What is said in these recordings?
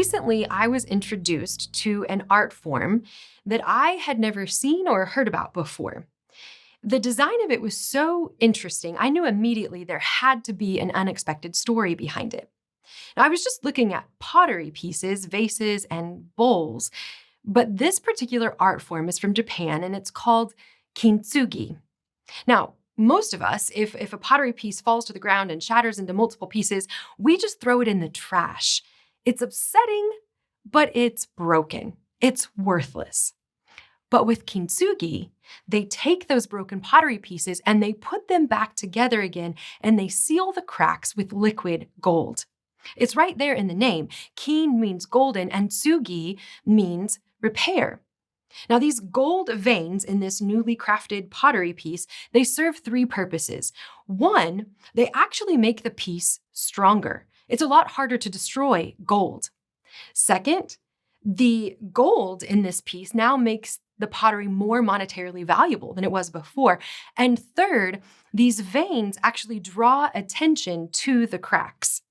Recently, I was introduced to an art form that I had never seen or heard about before. The design of it was so interesting, I knew immediately there had to be an unexpected story behind it. Now, I was just looking at pottery pieces, vases, and bowls, but this particular art form is from Japan and it's called kintsugi. Now, most of us, if a pottery piece falls to the ground and shatters into multiple pieces, we just throw it in the trash. It's upsetting, but it's broken. It's worthless. But with kintsugi, they take those broken pottery pieces and they put them back together again and they seal the cracks with liquid gold. It's right there in the name. Kin means golden and tsugi means repair. Now, these gold veins in this newly crafted pottery piece, they serve three purposes. One, they actually make the piece stronger. It's a lot harder to destroy gold. Second, the gold in this piece now makes the pottery more monetarily valuable than it was before. And third, these veins actually draw attention to the cracks,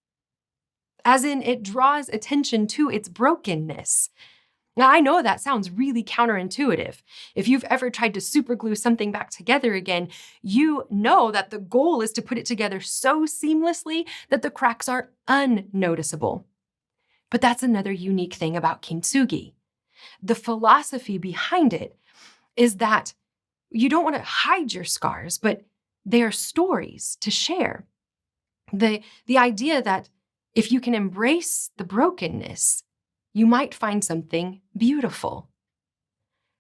as in it draws attention to its brokenness. Now, I know that sounds really counterintuitive. If you've ever tried to superglue something back together again, you know that the goal is to put it together so seamlessly that the cracks are unnoticeable. But that's another unique thing about kintsugi. The philosophy behind it is that you don't want to hide your scars, but they are stories to share. The idea that if you can embrace the brokenness, you might find something beautiful.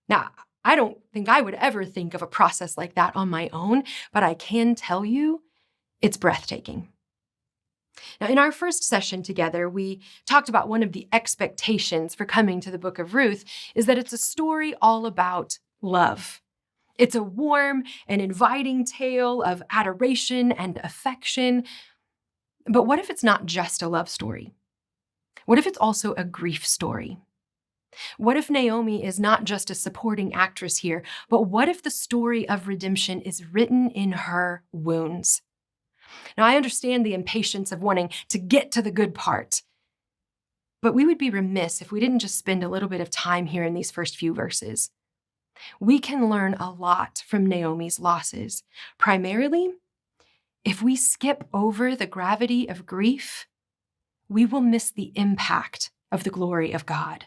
Now, I don't think I would ever think of a process like that on my own, but I can tell you it's breathtaking. Now, in our first session together, we talked about one of the expectations for coming to the book of Ruth is that it's a story all about love. It's a warm and inviting tale of adoration and affection. But what if it's not just a love story? What if it's also a grief story? What if Naomi is not just a supporting actress here, but what if the story of redemption is written in her wounds? Now, I understand the impatience of wanting to get to the good part, but we would be remiss if we didn't just spend a little bit of time here in these first few verses. We can learn a lot from Naomi's losses. Primarily, if we skip over the gravity of grief, we will miss the impact of the glory of God.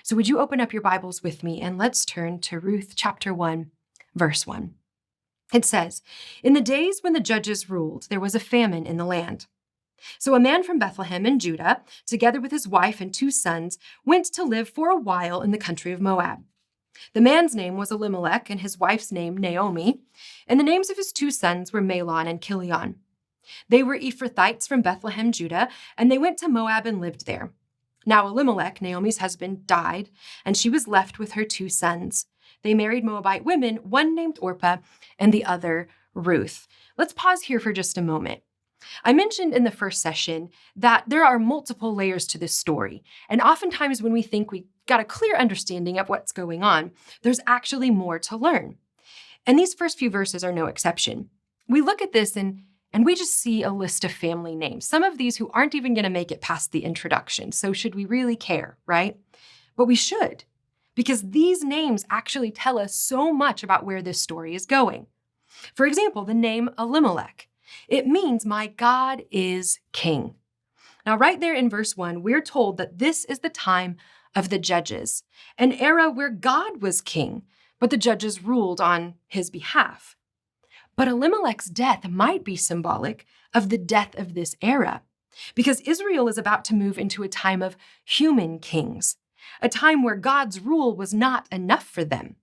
So would you open up your Bibles with me and let's turn to Ruth chapter 1, verse 1. It says, "In the days when the judges ruled, there was a famine in the land. So a man from Bethlehem in Judah, together with his wife and 2 sons, went to live for a while in the country of Moab. The man's name was Elimelech and his wife's name Naomi, and the names of his 2 sons were Mahlon and Chilion. They were Ephrathites from Bethlehem, Judah, and they went to Moab and lived there. Now Elimelech, Naomi's husband, died, and she was left with her 2 sons. They married Moabite women, one named Orpah and the other Ruth." Let's pause here for just a moment. I mentioned in the first session that there are multiple layers to this story, and oftentimes when we think we got a clear understanding of what's going on, there's actually more to learn. And these first few verses are no exception. We look at this and we just see a list of family names, some of these who aren't even going to make it past the introduction. So should we really care, right? But we should, because these names actually tell us so much about where this story is going. For example, the name Elimelech. It means my God is king. Now, right there in verse 1, we're told that this is the time of the judges, an era where God was king, but the judges ruled on his behalf. But Elimelech's death might be symbolic of the death of this era, because Israel is about to move into a time of human kings, a time where God's rule was not enough for them.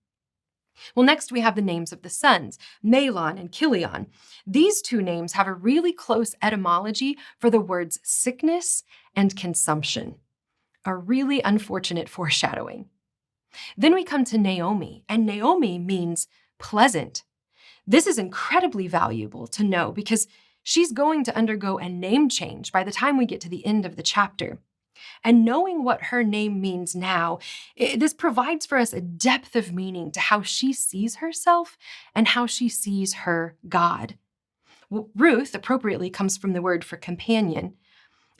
Well, next we have the names of the sons, Mahlon and Chilion. These 2 names have a really close etymology for the words sickness and consumption, a really unfortunate foreshadowing. Then we come to Naomi, and Naomi means pleasant. This is incredibly valuable to know because she's going to undergo a name change by the time we get to the end of the chapter. And knowing what her name means now, this provides for us a depth of meaning to how she sees herself and how she sees her God. Ruth appropriately comes from the word for companion.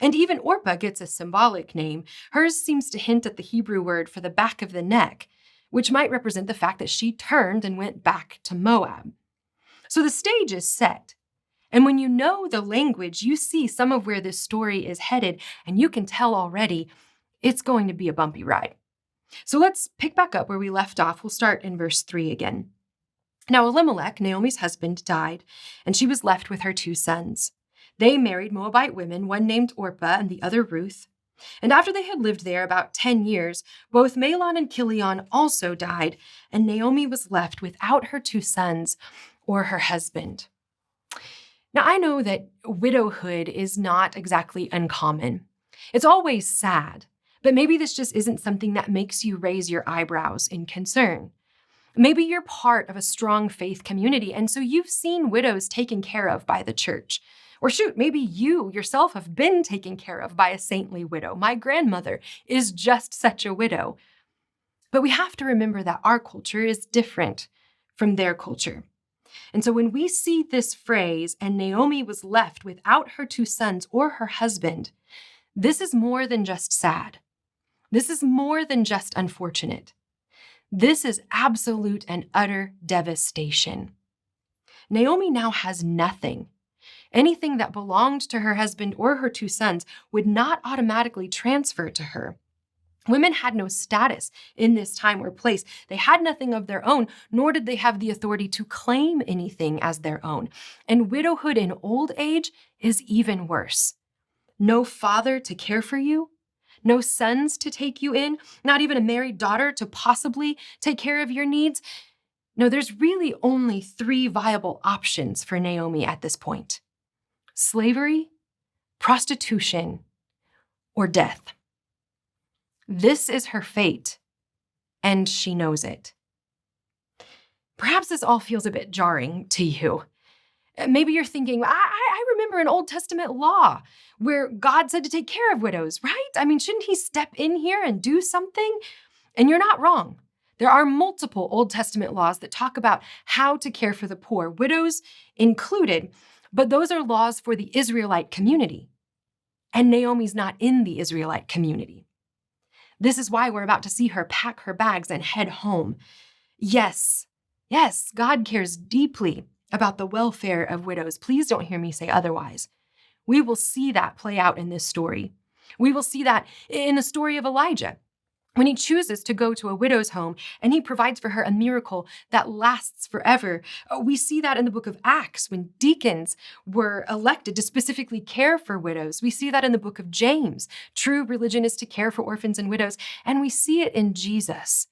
And even Orpah gets a symbolic name. Hers seems to hint at the Hebrew word for the back of the neck, which might represent the fact that she turned and went back to Moab. So the stage is set. And when you know the language, you see some of where this story is headed, and you can tell already it's going to be a bumpy ride. So let's pick back up where we left off. We'll start in verse 3 again. Now Elimelech, Naomi's husband, died, and she was left with her 2 sons. They married Moabite women, one named Orpah and the other Ruth. And after they had lived there about 10 years, both Mahlon and Chilion also died, and Naomi was left without her 2 sons or her husband. Now, I know that widowhood is not exactly uncommon. It's always sad, but maybe this just isn't something that makes you raise your eyebrows in concern. Maybe you're part of a strong faith community, and so you've seen widows taken care of by the church. Or shoot, maybe you yourself have been taken care of by a saintly widow. My grandmother is just such a widow. But we have to remember that our culture is different from their culture. And so when we see this phrase, and Naomi was left without her 2 sons or her husband, this is more than just sad. This is more than just unfortunate. This is absolute and utter devastation. Naomi now has nothing. Anything that belonged to her husband or her 2 sons would not automatically transfer to her. Women had no status in this time or place. They had nothing of their own, nor did they have the authority to claim anything as their own. And widowhood in old age is even worse. No father to care for you, no sons to take you in, not even a married daughter to possibly take care of your needs. No, there's really only 3 viable options for Naomi at this point: slavery, prostitution, or death. This is her fate, and she knows it. Perhaps this all feels a bit jarring to you. Maybe you're thinking, I remember an Old Testament law where God said to take care of widows, right? I mean, shouldn't he step in here and do something? And you're not wrong. There are multiple Old Testament laws that talk about how to care for the poor, widows included, but those are laws for the Israelite community. And Naomi's not in the Israelite community. This is why we're about to see her pack her bags and head home. Yes, God cares deeply about the welfare of widows. Please don't hear me say otherwise. We will see that play out in this story. We will see that in the story of Elijah, when he chooses to go to a widow's home and he provides for her a miracle that lasts forever. We see that in the book of Acts when deacons were elected to specifically care for widows. We see that in the book of James. True religion is to care for orphans and widows. And we see it in Jesus.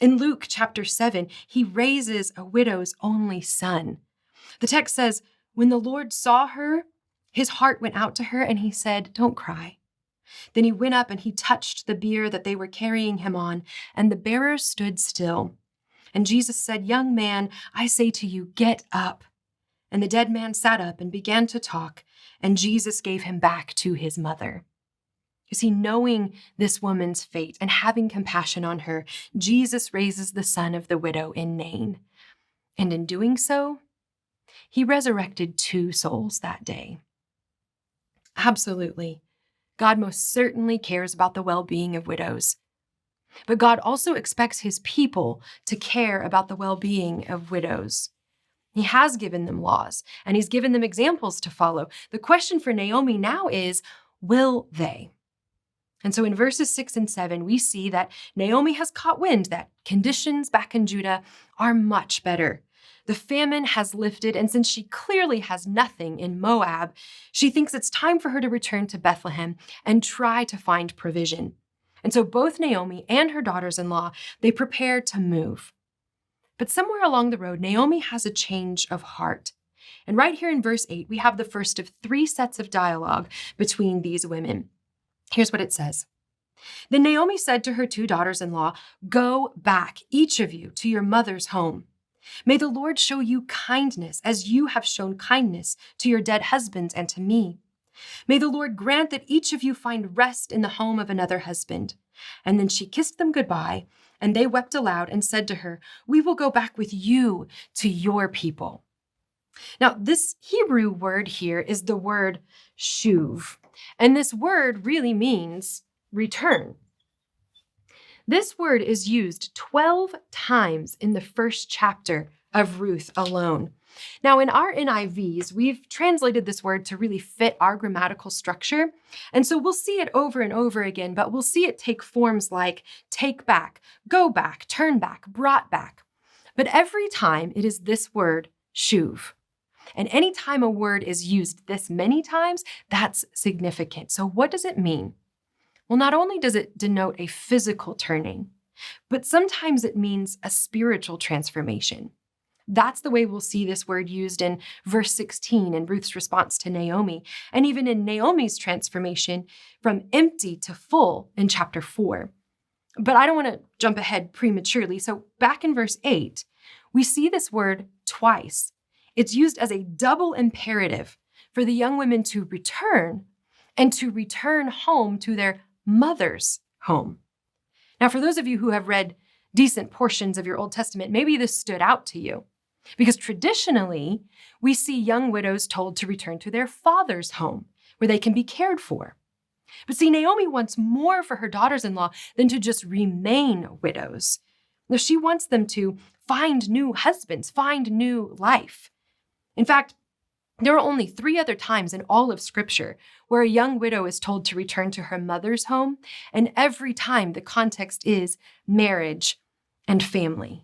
In Luke chapter 7, he raises a widow's only son. The text says, when the Lord saw her, his heart went out to her and he said, "Don't cry." Then he went up and he touched the bier that they were carrying him on, and the bearer stood still. And Jesus said, "Young man, I say to you, get up." And the dead man sat up and began to talk, and Jesus gave him back to his mother. You see, knowing this woman's fate and having compassion on her, Jesus raises the son of the widow in Nain. And in doing so, he resurrected 2 souls that day. Absolutely. God most certainly cares about the well-being of widows. But God also expects his people to care about the well-being of widows. He has given them laws, and he's given them examples to follow. The question for Naomi now is, will they? And so in verses 6 and 7, we see that Naomi has caught wind that conditions back in Judah are much better. The famine has lifted, and since she clearly has nothing in Moab, she thinks it's time for her to return to Bethlehem and try to find provision. And so both Naomi and her daughters-in-law, they prepare to move. But somewhere along the road, Naomi has a change of heart. And right here in verse 8, we have the first of 3 sets of dialogue between these women. Here's what it says. Then Naomi said to her 2 daughters-in-law, "Go back, each of you, to your mother's home. May the Lord show you kindness as you have shown kindness to your dead husbands and to me. May the Lord grant that each of you find rest in the home of another husband." And then she kissed them goodbye, and they wept aloud and said to her, "We will go back with you to your people." Now, this Hebrew word here is the word shuv. And this word really means return. This word is used 12 times in the first chapter of Ruth alone. Now, in our NIVs, we've translated this word to really fit our grammatical structure. And so we'll see it over and over again, but we'll see it take forms like take back, go back, turn back, brought back. But every time it is this word, shuv. And anytime a word is used this many times, that's significant. So what does it mean? Well, not only does it denote a physical turning, but sometimes it means a spiritual transformation. That's the way we'll see this word used in verse 16 in Ruth's response to Naomi, and even in Naomi's transformation from empty to full in chapter 4. But I don't want to jump ahead prematurely. So back in verse 8, we see this word twice. It's used as a double imperative for the young women to return and to return home to their mother's home. Now, for those of you who have read decent portions of your Old Testament, maybe this stood out to you. Because traditionally, we see young widows told to return to their father's home, where they can be cared for. But see, Naomi wants more for her daughters-in-law than to just remain widows. Now, she wants them to find new husbands, find new life. In fact, there are only 3 other times in all of Scripture where a young widow is told to return to her mother's home, and every time the context is marriage and family.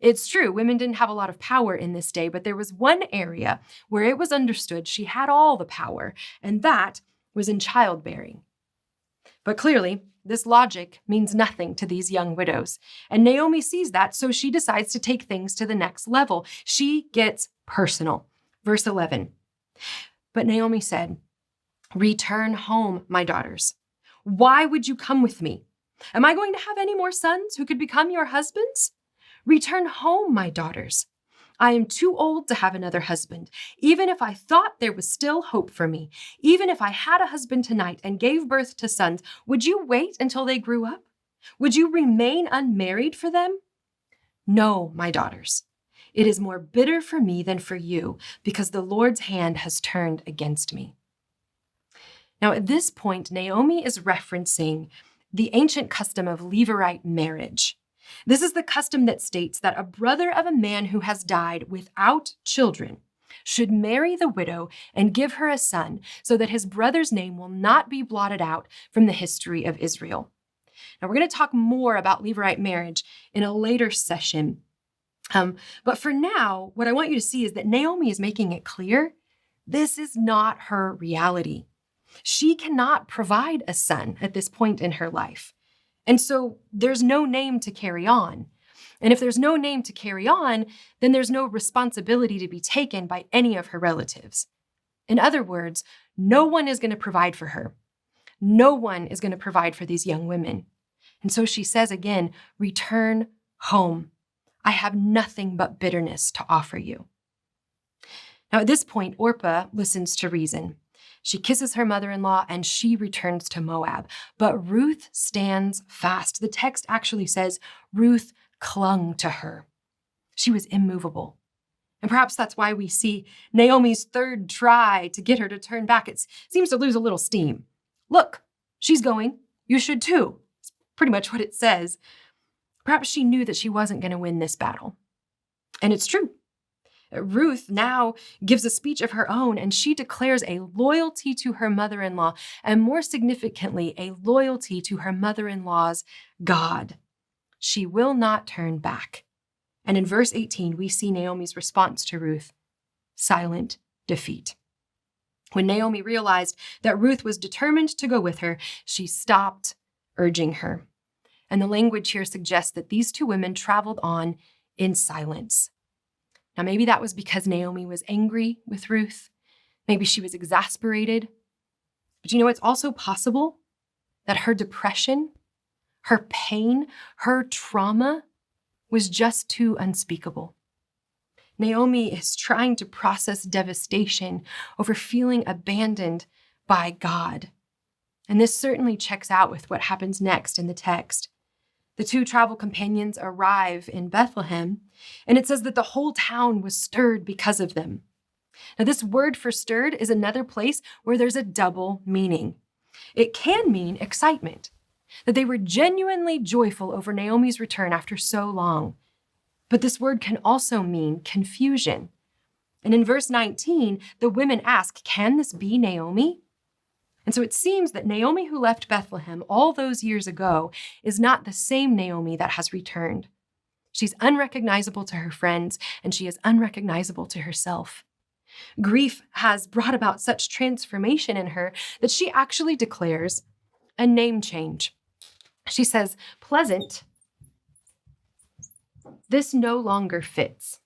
It's true, women didn't have a lot of power in this day, but there was one area where it was understood she had all the power, and that was in childbearing. But clearly, this logic means nothing to these young widows, and Naomi sees that, so she decides to take things to the next level. She gets personal. Verse 11, but Naomi said, "Return home, my daughters. Why would you come with me? Am I going to have any more sons who could become your husbands? Return home, my daughters. I am too old to have another husband. Even if I thought there was still hope for me, even if I had a husband tonight and gave birth to sons, would you wait until they grew up? Would you remain unmarried for them? No, my daughters. It is more bitter for me than for you, because the Lord's hand has turned against me." Now, at this point, Naomi is referencing the ancient custom of Levirate marriage. This is the custom that states that a brother of a man who has died without children should marry the widow and give her a son so that his brother's name will not be blotted out from the history of Israel. Now, we're going to talk more about Levirate marriage in a later session. But for now, what I want you to see is that Naomi is making it clear this is not her reality. She cannot provide a son at this point in her life. And so there's no name to carry on. And if there's no name to carry on, then there's no responsibility to be taken by any of her relatives. In other words, no one is going to provide for her. No one is going to provide for these young women. And so she says again, return home. I have nothing but bitterness to offer you. Now at this point, Orpah listens to reason. She kisses her mother-in-law and she returns to Moab. But Ruth stands fast. The text actually says Ruth clung to her. She was immovable. And perhaps that's why we see Naomi's third try to get her to turn back. It seems to lose a little steam. Look, she's going. You should too. It's pretty much what it says. Perhaps she knew that she wasn't going to win this battle. And it's true. Ruth now gives a speech of her own, and she declares a loyalty to her mother-in-law, and more significantly, a loyalty to her mother-in-law's God. She will not turn back. And in verse 18, we see Naomi's response to Ruth, silent defeat. When Naomi realized that Ruth was determined to go with her, she stopped urging her. And the language here suggests that these two women traveled on in silence. Now, maybe that was because Naomi was angry with Ruth. Maybe she was exasperated. But you know, it's also possible that her depression, her pain, her trauma was just too unspeakable. Naomi is trying to process devastation over feeling abandoned by God. And this certainly checks out with what happens next in the text. The two travel companions arrive in Bethlehem, and it says that the whole town was stirred because of them. Now, this word for stirred is another place where there's a double meaning. It can mean excitement, that they were genuinely joyful over Naomi's return after so long. But this word can also mean confusion. And in verse 19, the women ask, can this be Naomi? And so it seems that Naomi, who left Bethlehem all those years ago, is not the same Naomi that has returned. She's unrecognizable to her friends, and she is unrecognizable to herself. Grief has brought about such transformation in her that she actually declares a name change. She says, pleasant, this no longer fits.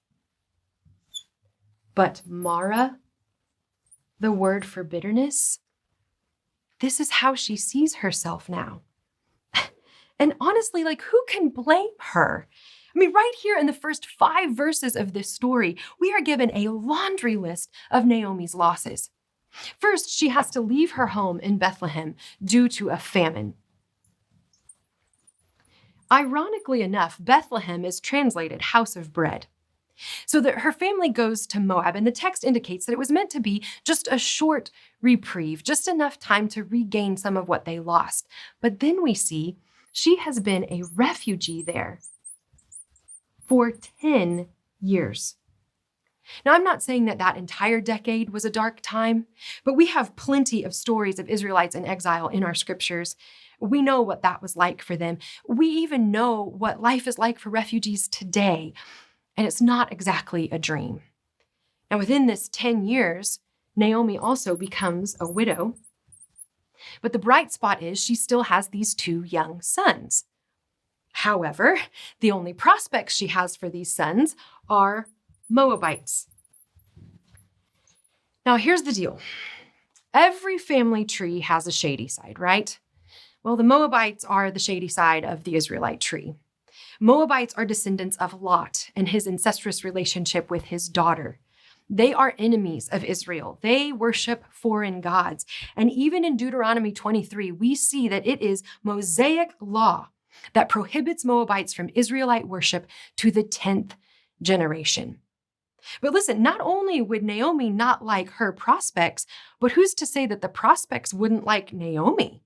But Mara, the word for bitterness, this is how she sees herself now. And honestly, who can blame her? I mean, right here in the first 5 verses of this story, we are given a laundry list of Naomi's losses. First, she has to leave her home in Bethlehem due to a famine. Ironically enough, Bethlehem is translated house of bread. So that her family goes to Moab, and the text indicates that it was meant to be just a short reprieve, just enough time to regain some of what they lost. But then we see she has been a refugee there for 10 years. Now, I'm not saying that entire decade was a dark time, but we have plenty of stories of Israelites in exile in our scriptures. We know what that was like for them. We even know what life is like for refugees today. And it's not exactly a dream. Now, within this 10 years, Naomi also becomes a widow. But the bright spot is she still has these 2 young sons. However, the only prospects she has for these sons are Moabites. Now, here's the deal. Every family tree has a shady side, right? Well, the Moabites are the shady side of the Israelite tree. Moabites are descendants of Lot and his incestuous relationship with his daughter. They are enemies of Israel. They worship foreign gods. And even in Deuteronomy 23, we see that it is Mosaic law that prohibits Moabites from Israelite worship to the 10th generation. But listen, not only would Naomi not like her prospects, but who's to say that the prospects wouldn't like Naomi?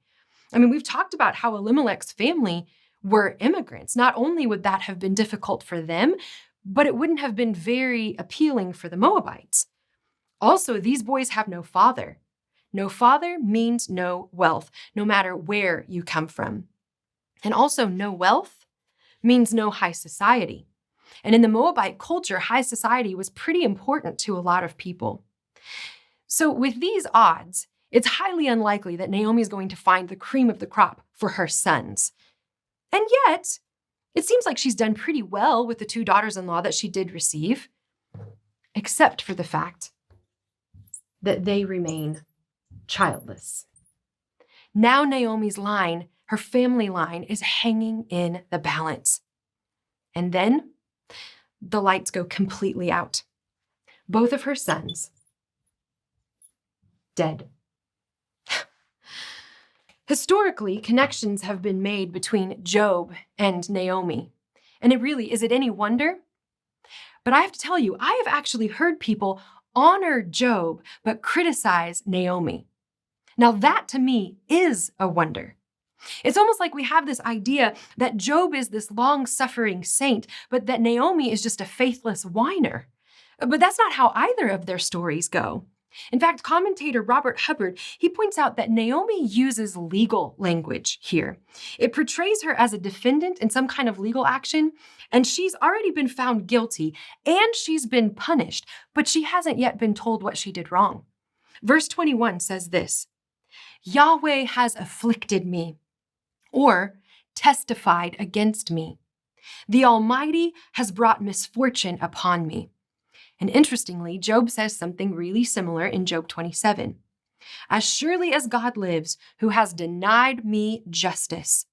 I mean, we've talked about how Elimelech's family were immigrants. Not only would that have been difficult for them, but it wouldn't have been very appealing for the Moabites. Also, these boys have no father. No father means no wealth, no matter where you come from. And also, no wealth means no high society. And in the Moabite culture, high society was pretty important to a lot of people. So with these odds, it's highly unlikely that Naomi is going to find the cream of the crop for her sons. And yet, it seems like she's done pretty well with the 2 daughters-in-law that she did receive, except for the fact that they remain childless. Now Naomi's line, her family line, is hanging in the balance. And then the lights go completely out. Both of her sons, dead. Historically, connections have been made between Job and Naomi. And is it any wonder? But I have to tell you, I have actually heard people honor Job, but criticize Naomi. Now that to me is a wonder. It's almost like we have this idea that Job is this long-suffering saint, but that Naomi is just a faithless whiner. But that's not how either of their stories go. In fact, commentator Robert Hubbard, he points out that Naomi uses legal language here. It portrays her as a defendant in some kind of legal action, and she's already been found guilty, and she's been punished, but she hasn't yet been told what she did wrong. Verse 21 says this, Yahweh has afflicted me, or testified against me. The Almighty has brought misfortune upon me. And interestingly, Job says something really similar in Job 27. As surely as God lives, who has denied me justice,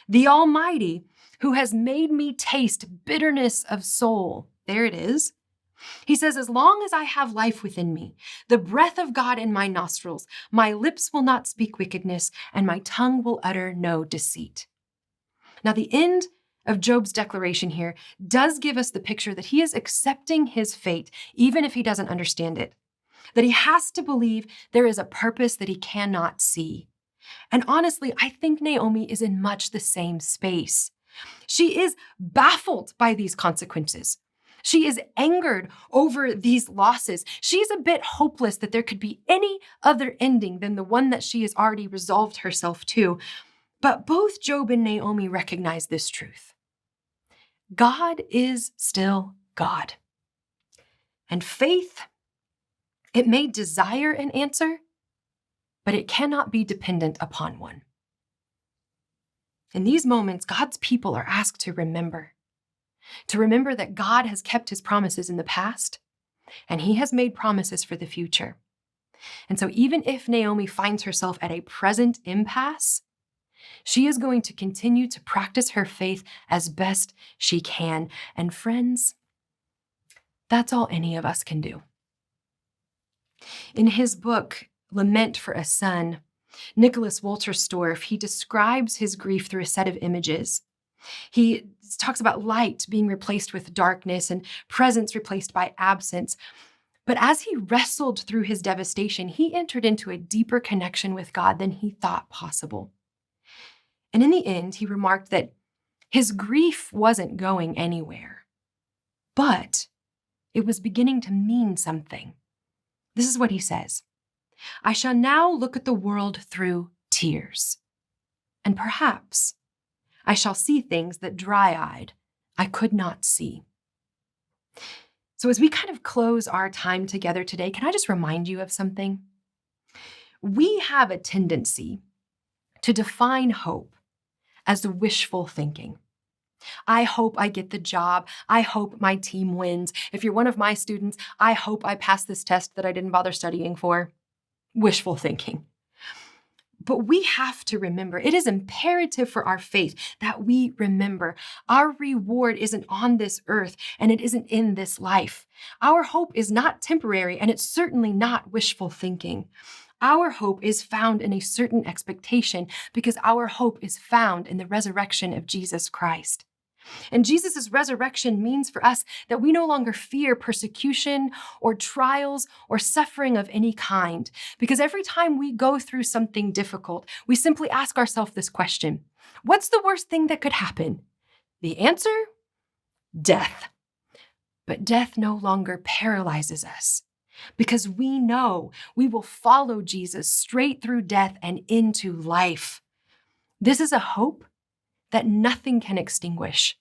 the Almighty, who has made me taste bitterness of soul. There it is. He says, as long as I have life within me, the breath of God in my nostrils, my lips will not speak wickedness, and my tongue will utter no deceit. Now, the end of Job's declaration here does give us the picture that he is accepting his fate, even if he doesn't understand it. that he has to believe there is a purpose that he cannot see. And honestly, I think Naomi is in much the same space. She is baffled by these consequences. She is angered over these losses. She's a bit hopeless that there could be any other ending than the one that she has already resolved herself to. But both Job and Naomi recognize this truth. God is still God. And faith, it may desire an answer, but it cannot be dependent upon one. In these moments, God's people are asked to remember that God has kept his promises in the past, and he has made promises for the future. And so even if Naomi finds herself at a present impasse, she is going to continue to practice her faith as best she can. And friends, that's all any of us can do. In his book, Lament for a Son, Nicholas Wolterstorff, he describes his grief through a set of images. He talks about light being replaced with darkness and presence replaced by absence. But as he wrestled through his devastation, he entered into a deeper connection with God than he thought possible. And in the end, he remarked that his grief wasn't going anywhere, but it was beginning to mean something. This is what he says: I shall now look at the world through tears, and perhaps I shall see things that dry-eyed I could not see. So as we kind of close our time together today, can I just remind you of something? We have a tendency to define hope as wishful thinking. I hope I get the job. I hope my team wins. If you're one of my students, I hope I pass this test that I didn't bother studying for. Wishful thinking. But we have to remember, it is imperative for our faith that we remember our reward isn't on this earth and it isn't in this life. Our hope is not temporary and it's certainly not wishful thinking. Our hope is found in a certain expectation because our hope is found in the resurrection of Jesus Christ. And Jesus' resurrection means for us that we no longer fear persecution or trials or suffering of any kind. Because every time we go through something difficult, we simply ask ourselves this question: what's the worst thing that could happen? The answer? Death. But death no longer paralyzes us because we know we will follow Jesus straight through death and into life. This is a hope that nothing can extinguish.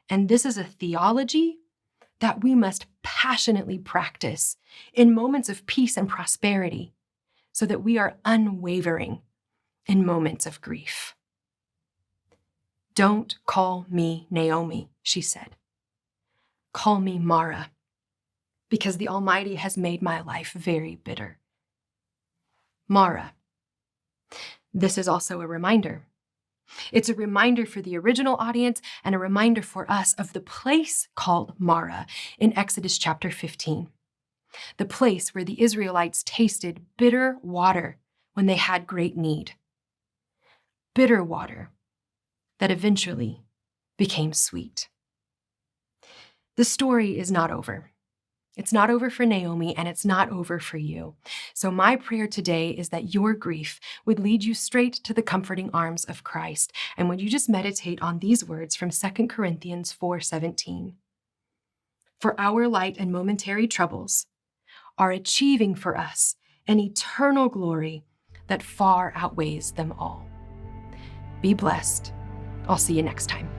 And this is a theology that we must passionately practice in moments of peace and prosperity so that we are unwavering in moments of grief. Don't call me Naomi, she said. Call me Mara, because the Almighty has made my life very bitter. Mara. This is also a reminder. It's a reminder for the original audience and a reminder for us of the place called Mara in Exodus chapter 15. The place where the Israelites tasted bitter water when they had great need. Bitter water that eventually became sweet. The story is not over. It's not over for Naomi, and it's not over for you. So my prayer today is that your grief would lead you straight to the comforting arms of Christ. And would you just meditate on these words from 2 Corinthians 4:17? For our light and momentary troubles are achieving for us an eternal glory that far outweighs them all. Be blessed. I'll see you next time.